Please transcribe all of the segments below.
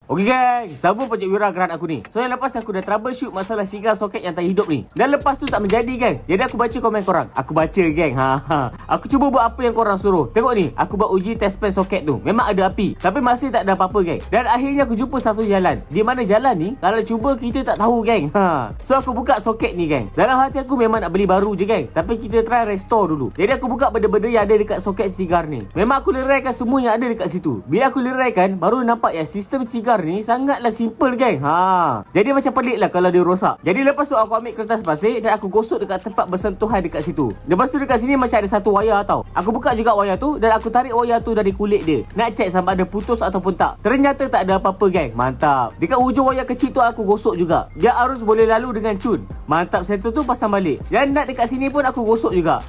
Okey gang, sambung projek Wira geran aku ni. So yang lepas aku dah troubleshoot masalah cigar soket yang tak hidup ni. Dan lepas tu tak menjadi gang. Jadi aku baca komen korang. Aku baca gang. Aku cuba buat apa yang korang suruh. Tengok ni, aku buat uji test pen soket tu. Memang ada api, tapi masih tak ada apa-apa gang. Dan akhirnya aku jumpa satu jalan. Di mana jalan ni kalau cuba kita tak tahu gang. So aku buka soket ni gang. Dalam hati aku memang nak beli baru je gang, tapi kita try restore dulu. Jadi aku buka benda-benda yang ada dekat soket cigar ni. Memang aku leraikan semua yang ada dekat situ. Bila aku leraikan, baru nampak yang sistem cigar ni sangatlah simple gang. Jadi macam pelik lah kalau dia rosak. Jadi lepas tu aku ambil kertas pasir dan aku gosok dekat tempat bersentuhan dekat situ. Lepas tu dekat sini macam ada satu wayar tau. Aku buka juga wayar tu dan aku tarik wayar tu dari kulit dia. Nak check sama ada putus ataupun tak. Ternyata tak ada apa-apa gang. Mantap. Dekat hujung wayar kecil tu aku gosok juga. Biar arus boleh lalu dengan cun. Mantap, satu tu pasang balik. Dan nak dekat sini pun aku gosok juga.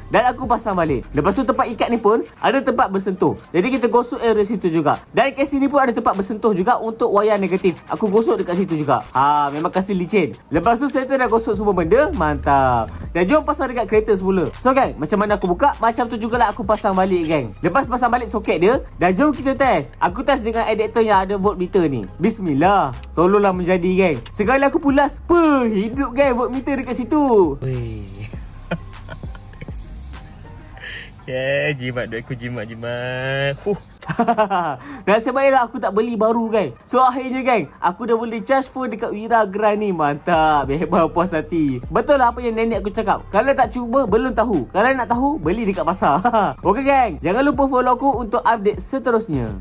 Dan aku pasang balik. Lepas tu tempat ikat ni pun ada tempat bersentuh. Jadi kita gosok area situ juga. Dan kat sini pun ada tempat bersentuh juga untuk wayar negatif. Aku gosok dekat situ juga. Memang kasih licin. Lepas tu saya dah gosok semua benda. Mantap. Dan jom pasang dekat kereta semula. So gang, macam mana aku buka, macam tu jugalah aku pasang balik gang. Lepas pasang balik soket dia, dan jom kita test. Aku test dengan adapter yang ada voltmeter ni. Bismillah. Tolonglah menjadi gang. Sekali aku pulas, hidup gang voltmeter dekat situ. Jimat duit aku, jimat. Nasib baiklah aku tak beli baru gang. So akhirnya gang, aku dah boleh charge phone dekat Wira geran ni. Mantap. Hebat, puas hati. Betul lah apa yang nenek aku cakap. Kalau tak cuba, belum tahu. Kalau nak tahu, beli dekat pasar. Okey gang, jangan lupa follow aku untuk update seterusnya.